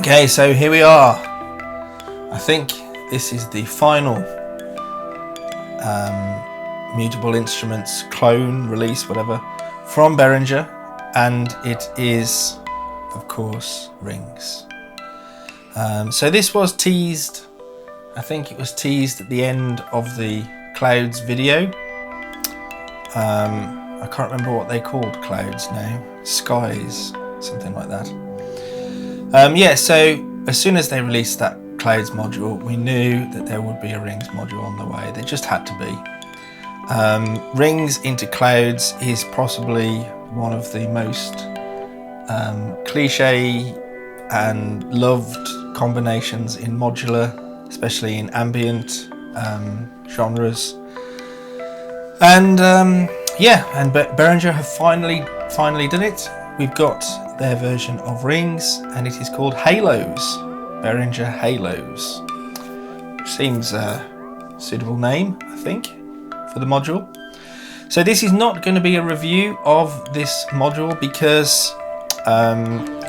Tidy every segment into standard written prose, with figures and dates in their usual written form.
Okay, so here we are. I think this is the final Mutable Instruments clone release, whatever, from Behringer, and it is, of course, Rings. So this was teased, I think it was teased at the end of the Clouds video. I can't remember what they called Clouds now, Skies, something like that. Yeah, so as soon as they released that Clouds module, we knew that there would be a Rings module on the way. There just had to be. Rings into Clouds is possibly one of the most cliche and loved combinations in modular, especially in ambient genres. And yeah, and Behringer have finally done it. We've got their version of Rings, and it is called HALOS, Behringer HALOS. Which seems a suitable name, I think, for the module. So this is not going to be a review of this module because,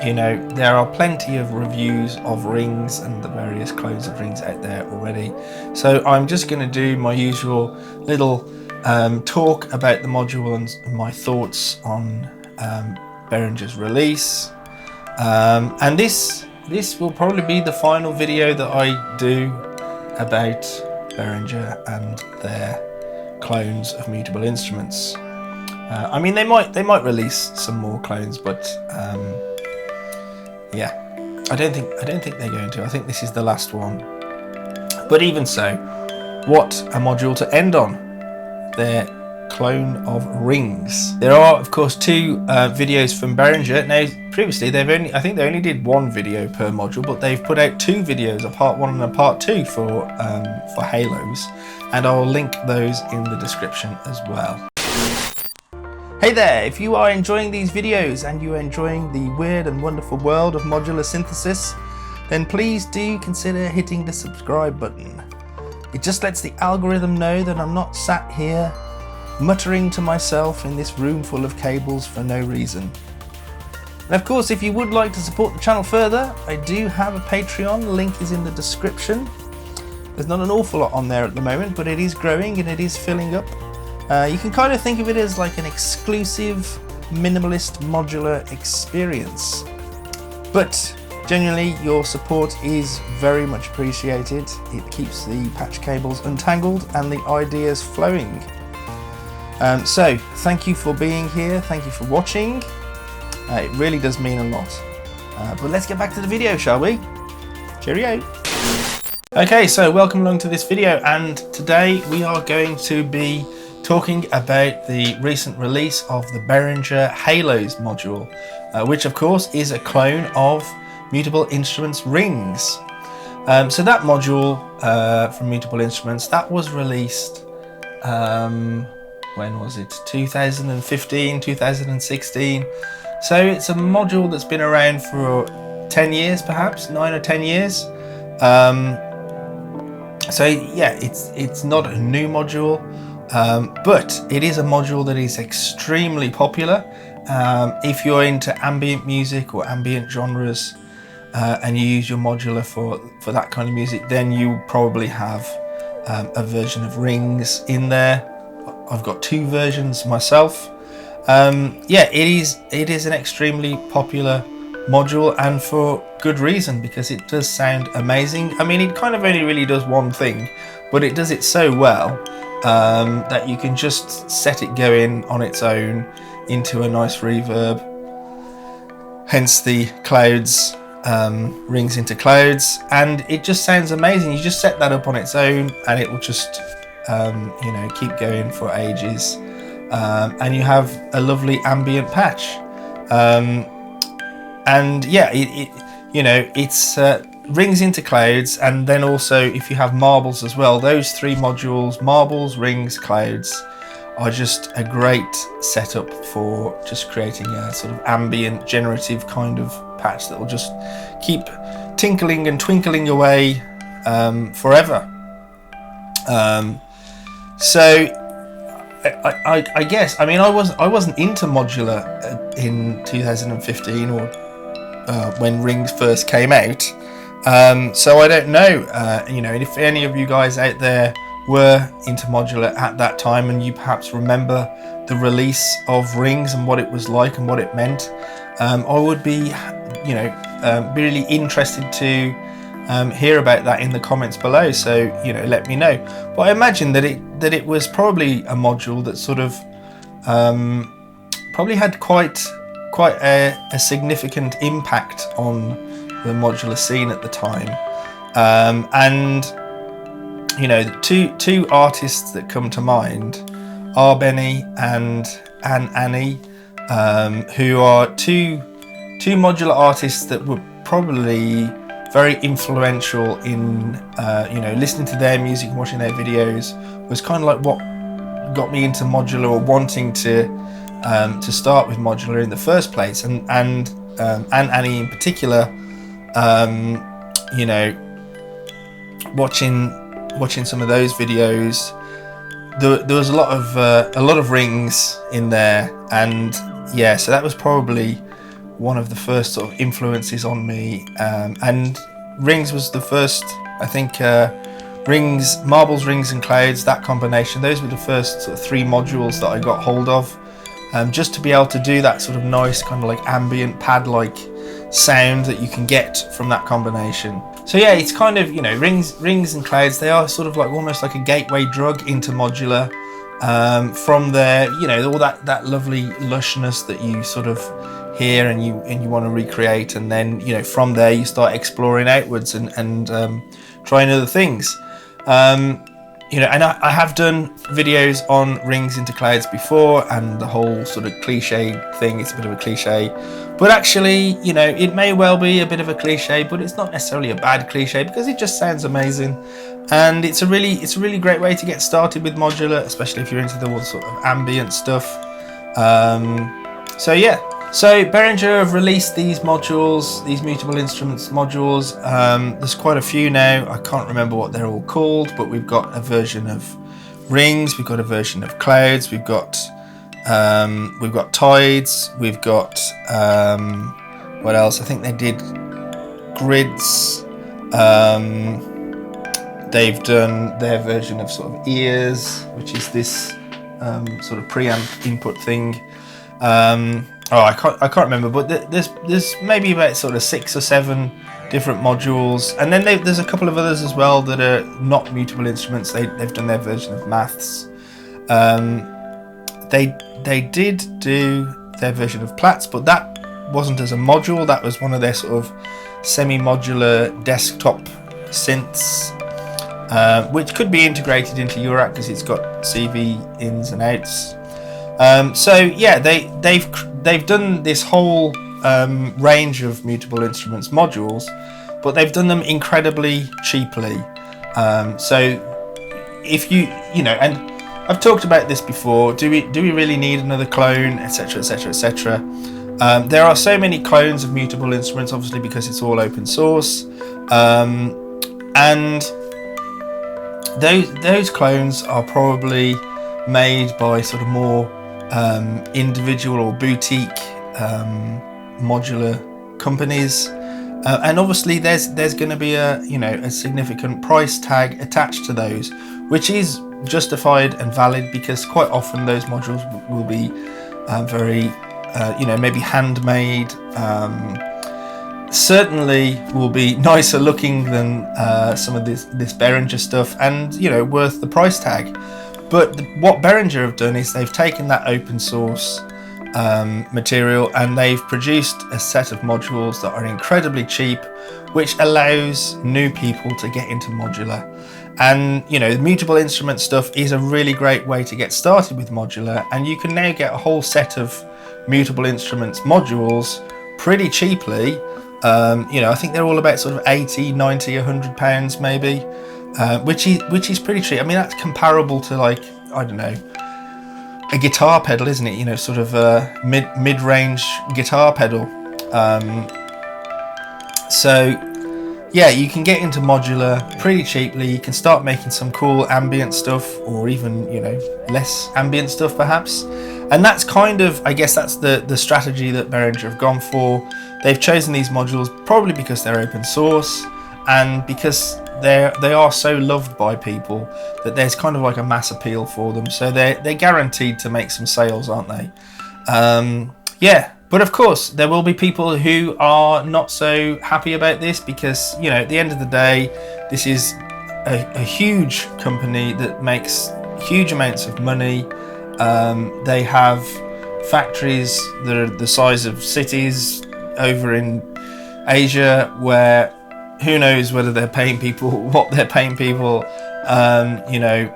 you know, there are plenty of reviews of Rings and the various clones of Rings out there already. So I'm just going to do my usual little talk about the module and my thoughts on Behringer's release, and this will probably be the final video that I do about Behringer and their clones of Mutable Instruments. I mean, they might release some more clones, but yeah, I don't think they're going to. I think this is the last one. But even so, what a module to end on! Their clone of Rings. There are, of course, two videos from Behringer. Now, previously I think they only did one video per module, but they've put out two videos, a part 1 and a part 2 for HALOS, and I'll link those in the description as well. Hey there, if you are enjoying these videos and you are enjoying the weird and wonderful world of modular synthesis, then please do consider hitting the subscribe button. It just lets the algorithm know that I'm not sat here muttering to myself in this room full of cables for no reason. And of course, if you would like to support the channel further, I do have a Patreon, the link is in the description. There's not an awful lot on there at the moment, but it is growing and it is filling up. You can kind of think of it as like an exclusive minimalist modular experience. But genuinely, your support is very much appreciated. It keeps the patch cables untangled and the ideas flowing. So thank you for being here, thank you for watching. It really does mean a lot. But let's get back to the video, shall we? Cheerio! Okay, so welcome along to this video, and today we are going to be talking about the recent release of the Behringer HALOS module, which of course is a clone of Mutable Instruments Rings. So that module from Mutable Instruments, that was released when was it? 2015, 2016. So it's a module that's been around for 10 years, perhaps 9 or 10 years. So yeah, it's not a new module, but it is a module that is extremely popular. If you're into ambient music or ambient genres, and you use your modular for that kind of music, then you probably have a version of Rings in there. I've got two versions myself. Yeah, it is an extremely popular module, and for good reason, because it does sound amazing. I mean, it kind of only really does one thing, but it does it so well that you can just set it going on its own into a nice reverb. Hence the Clouds, Rings into Clouds, and it just sounds amazing. You just set that up on its own and it will just you know, keep going for ages, and you have a lovely ambient patch. And yeah, you know, it's Rings into Clouds, and then also if you have marbles as well, those three modules, marbles, Rings, Clouds, are just a great setup for just creating a sort of ambient generative kind of patch that will just keep tinkling and twinkling away forever. So I guess, I mean, I wasn't into modular in 2015 or when Rings first came out. So I don't know, you know, if any of you guys out there were into modular at that time and you perhaps remember the release of Rings and what it was like and what it meant, I would be, you know, really interested to hear about that in the comments below. So, you know, let me know. But I imagine that it was probably a module that sort of probably had quite a significant impact on the modular scene at the time. And you know, the two artists that come to mind are Benny and Annie, who are two modular artists that were probably very influential in you know, listening to their music and watching their videos was kind of like what got me into modular, or wanting to start with modular in the first place. And Annie in particular, you know, watching some of those videos, there was a lot of Rings in there, and yeah, so that was probably one of the first sort of influences on me. And Rings was the first, I think, Rings, Marbles, Rings and Clouds, that combination, those were the first sort of 3 modules that I got hold of, just to be able to do that sort of nice kind of like ambient pad-like sound that you can get from that combination. So yeah, it's kind of, you know, Rings and Clouds, they are sort of like almost like a gateway drug into modular. From there, you know, all that lovely lushness that you sort of hear and you want to recreate, and then, you know, from there you start exploring outwards and trying other things. You know, and I have done videos on Rings into Clouds before, and the whole sort of cliche thing, it's a bit of a cliche, but actually, you know, it may well be a bit of a cliche, but it's not necessarily a bad cliche, because it just sounds amazing. And it's a really great way to get started with modular, especially if you're into the sort of ambient stuff. So yeah. So Behringer have released these modules, these mutable instruments modules. There's quite a few now. I can't remember what they're all called, but we've got a version of Rings, we've got a version of Clouds, we've got Tides, we've got what else? I think they did Grids. They've done their version of sort of Ears, which is this sort of preamp input thing. I can't remember, but there's maybe about sort of 6 or 7 different modules, and then there's a couple of others as well that are not mutable instruments. They've done their version of Maths. They did do their version of Plats, but that wasn't as a module. That was one of their sort of semi-modular desktop synths, which could be integrated into Eurorack because it's got CV ins and outs. So yeah, they've done this whole range of mutable instruments modules, but they've done them incredibly cheaply. So if you know, and I've talked about this before, do we really need another clone, etc, etc, etc. There are so many clones of mutable instruments, obviously, because it's all open source, and those clones are probably made by sort of more individual or boutique modular companies, and obviously there's going to be a significant price tag attached to those, which is justified and valid, because quite often those modules will be very maybe handmade, certainly will be nicer looking than some of this Behringer stuff, and worth the price tag. But what Behringer have done is they've taken that open source material and they've produced a set of modules that are incredibly cheap, which allows new people to get into modular. And the mutable instrument stuff is a really great way to get started with modular, and you can now get a whole set of mutable instruments modules pretty cheaply. I think they're all about sort of 80, 90, 100 pounds maybe. Which is pretty cheap. I mean, that's comparable to, like, I don't know, a guitar pedal, isn't it? Sort of a mid-range guitar pedal. So yeah, you can get into modular pretty cheaply. You can start making some cool ambient stuff, or even less ambient stuff perhaps. And that's kind of, I guess that's the strategy that Behringer have gone for. they've chosen these modules probably because they're open source and because they are so loved by people that there's kind of like a mass appeal for them. So they're guaranteed to make some sales, aren't they? Yeah. But of course, there will be people who are not so happy about this because, you know, at the end of the day, this is a huge company that makes huge amounts of money. They have factories that are the size of cities over in Asia, where who knows whether they're paying people, what they're paying people. You know,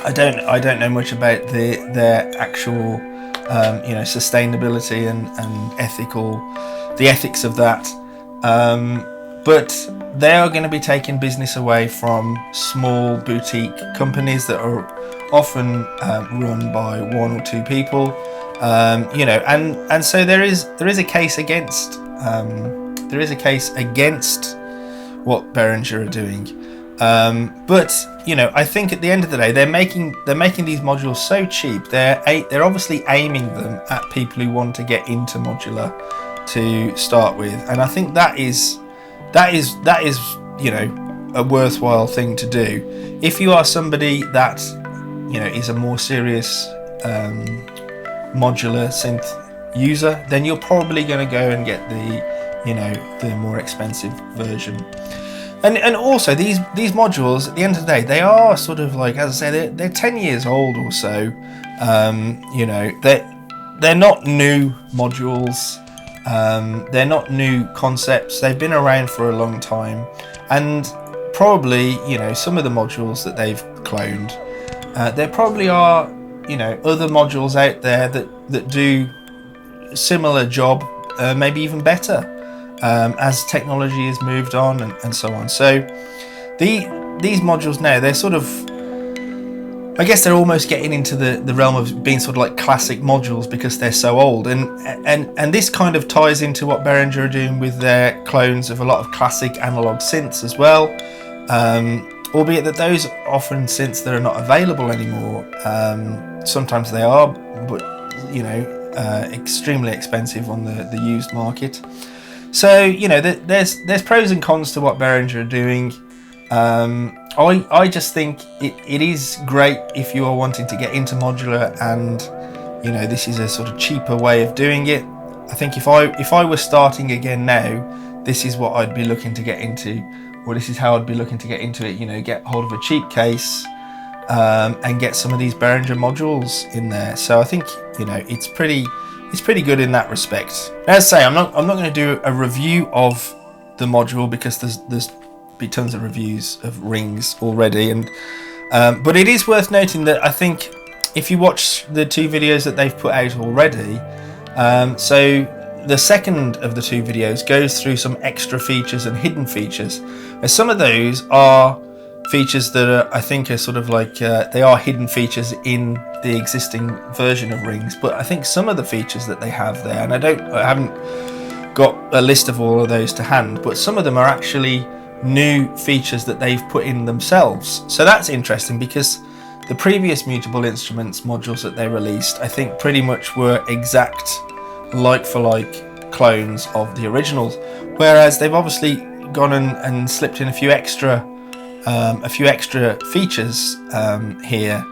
I don't know much about their actual you know, sustainability and the ethics of that, but they are going to be taking business away from small boutique companies that are often run by one or two people, you know, and so there is a case against what Behringer are doing. But you know, I think at the end of the day, they're making these modules so cheap. They're obviously aiming them at people who want to get into modular to start with, and I think that is you know, a worthwhile thing to do. If you are somebody that, you know, is a more serious modular synth user, then you're probably going to go and get the more expensive version. And also these modules, at the end of the day, they are sort of like, as I say, they're 10 years old or so. You know, they're not new modules. They're not new concepts. They've been around for a long time, and probably, you know, some of the modules that they've cloned, there probably are, you know, other modules out there that do similar job, maybe even better. As technology has moved on and so on. So these modules now, they're sort of, I guess they're almost getting into the realm of being sort of like classic modules because they're so old, and this kind of ties into what Behringer are doing with their clones of a lot of classic analog synths as well, albeit that those are often synths that are not available anymore. Sometimes they are, but you know, extremely expensive on the used market. So, you know, there's pros and cons to what Behringer are doing. I just think it is great if you are wanting to get into modular, and you know, this is a sort of cheaper way of doing it. I think if I were starting again now, this is what I'd be looking to get into, or this is how I'd be looking to get into it. You know, get hold of a cheap case and get some of these Behringer modules in there. So I think, you know, it's pretty good in that respect. As I say, I'm not going to do a review of the module because there's be tons of reviews of rings already, and but it is worth noting that I think if you watch the two videos that they've put out already, so the second of the two videos goes through some extra features and hidden features, and some of those are features that I think are sort of like they are hidden features in the existing version of rings, but I think some of the features that they have there, and I haven't got a list of all of those to hand, but some of them are actually new features that they've put in themselves. So that's interesting because the previous Mutable Instruments modules that they released, I think pretty much were exact like for like clones of the originals, whereas they've obviously gone and slipped in a few extra features here.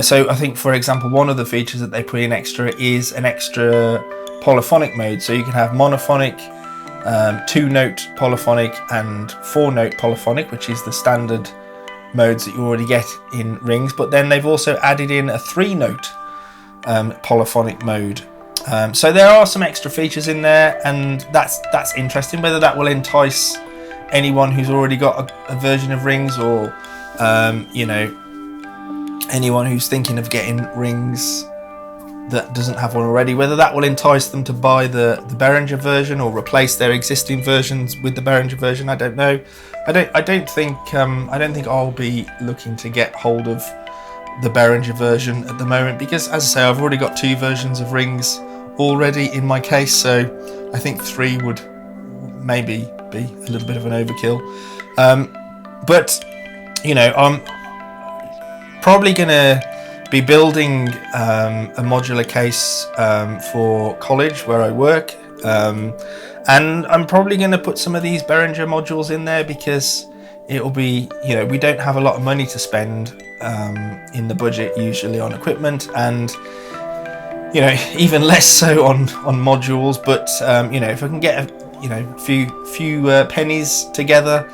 So I think, for example, one of the features that they put in extra is an extra polyphonic mode. So you can have monophonic, 2-note polyphonic and 4-note polyphonic, which is the standard modes that you already get in rings. But then they've also added in a 3-note polyphonic mode. So there are some extra features in there, and that's interesting. Whether that will entice anyone who's already got a version of rings, or you know, anyone who's thinking of getting rings that doesn't have one already, whether that will entice them to buy the Behringer version or replace their existing versions with the Behringer version, I don't know. I don't think I'll be looking to get hold of the Behringer version at the moment, because as I say, I've already got 2 versions of rings already in my case, so I think 3 would maybe be a little bit of an overkill. But you know, I'm probably gonna be building a modular case for college where I work, And I'm probably going to put some of these Behringer modules in there because it'll be, you know, we don't have a lot of money to spend in the budget usually on equipment, and you know, even less so on modules. But you know, if I can get a few pennies together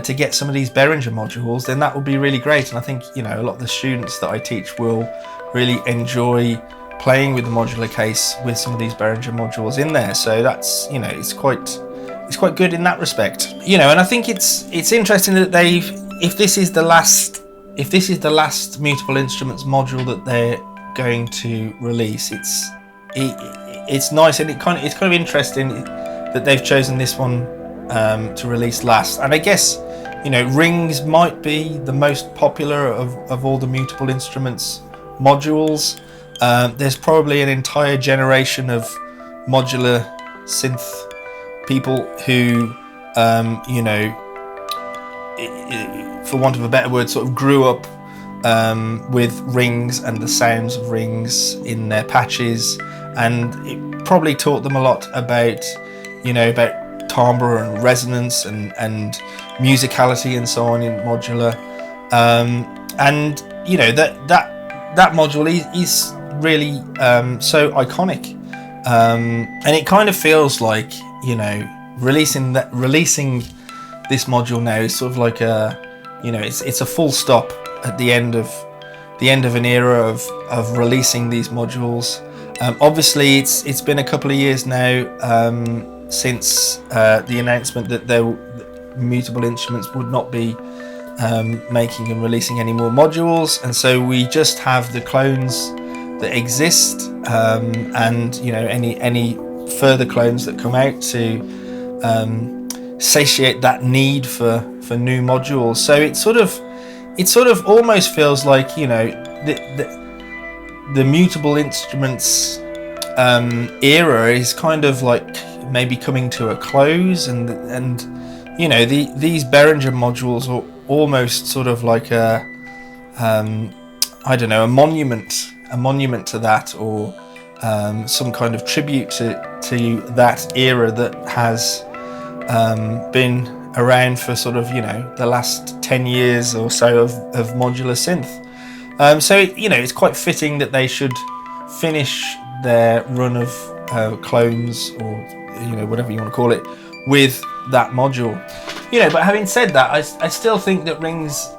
to get some of these Behringer modules, then that would be really great. And I think, you know, a lot of the students that I teach will really enjoy playing with the modular case with some of these Behringer modules in there. So that's, you know, it's quite good in that respect. You know, and I think it's interesting that they've, if this is the last Mutable Instruments module that they're going to release, it's nice, and it's kind of interesting that they've chosen this one to release last. And I guess, you know, rings might be the most popular of all the Mutable Instruments modules. There's probably an entire generation of modular synth people who, you know, for want of a better word, sort of grew up with rings and the sounds of rings in their patches, and it probably taught them a lot about, you know, about timbre and resonance and musicality and so on in modular. And you know, that module is really so iconic, and it kind of feels like, you know, releasing this module now is sort of like a, you know, it's a full stop at the end of an era of releasing these modules. Obviously it's been a couple of years now since the announcement that Mutable Instruments would not be making and releasing any more modules, and so we just have the clones that exist, and you know, any further clones that come out to satiate that need for new modules. So it sort of almost feels like, you know, the Mutable Instruments era is kind of like maybe coming to a close, and you know, these Behringer modules are almost sort of like a I don't know, a monument to that, or some kind of tribute to that era that has been around for sort of, you know, the last 10 years or so of modular synth. So you know, it's quite fitting that they should finish their run of clones, or, you know, whatever you want to call it, with that module. You know, but having said that, I still think that rings,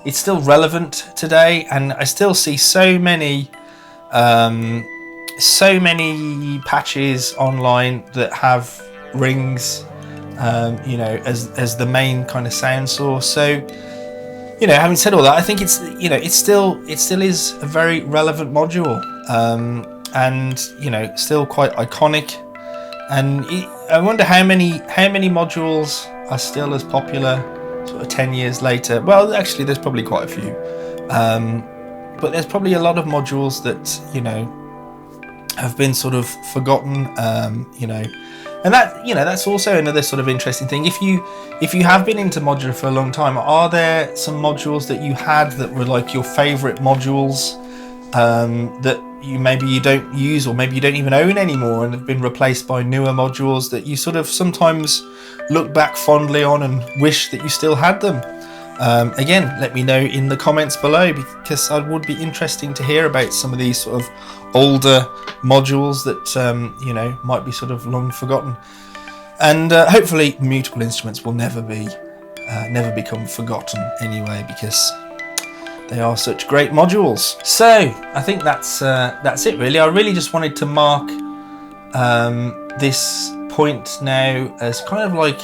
it's still relevant today, and I still see so many patches online that have rings, you know, as the main kind of sound source. So, you know, having said all that, I think it's, you know, it still is a very relevant module, and you know, still quite iconic. And I wonder how many modules are still as popular sort of 10 years later. Well, actually, there's probably quite a few, but there's probably a lot of modules that, you know, have been sort of forgotten, you know. And that, you know, that's also another sort of interesting thing. If you have been into modular for a long time, are there some modules that you had that were like your favorite modules, that you don't use, or maybe you don't even own anymore, and have been replaced by newer modules that you sort of sometimes look back fondly on and wish that you still had them? Again, let me know in the comments below, because it would be interesting to hear about some of these sort of older modules that you know, might be sort of long forgotten. And hopefully Mutable Instruments will never become forgotten anyway, because they are such great modules. So I think that's it really. I really just wanted to mark this point now as kind of like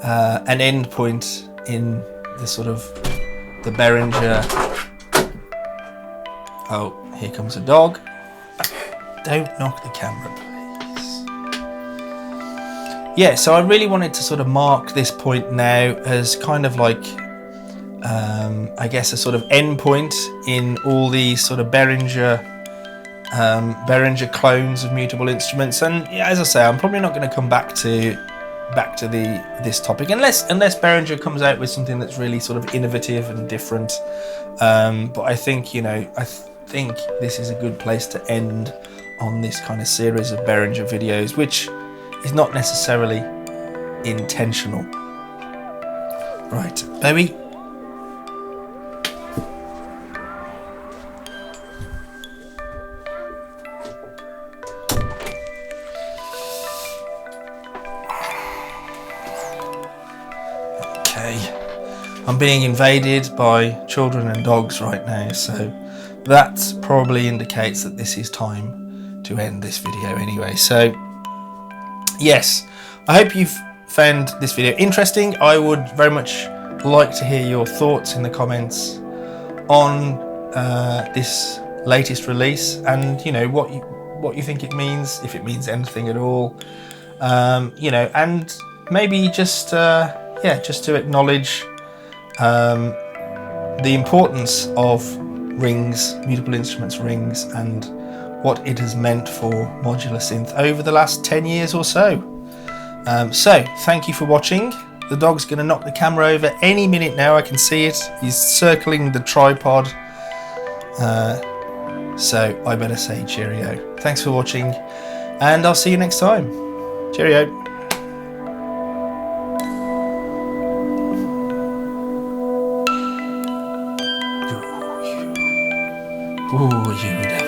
an end point in the sort of the Behringer. Oh, here comes a dog. Don't knock the camera, please. Yeah, so I really wanted to sort of mark this point now as kind of like, I guess, a sort of end point in all these sort of Behringer clones of Mutable Instruments. And yeah, as I say, I'm probably not going to come back to this topic unless Behringer comes out with something that's really sort of innovative and different. But I think, you know, I think this is a good place to end on this kind of series of Behringer videos, which is not necessarily intentional. Right, baby. Okay, I'm being invaded by children and dogs right now, so that probably indicates that this is time to end this video anyway. So yes, I hope you've found this video interesting. I would very much like to hear your thoughts in the comments on this latest release, and you know what you think it means, if it means anything at all, you know, and maybe just yeah, just to acknowledge the importance of rings, Mutable Instruments rings, and what it has meant for modular synth over the last 10 years or so. So thank you for watching. The dog's going to knock the camera over any minute now, I can see it. He's circling the tripod. So I better say cheerio. Thanks for watching, and I'll see you next time. Cheerio. Ooh, you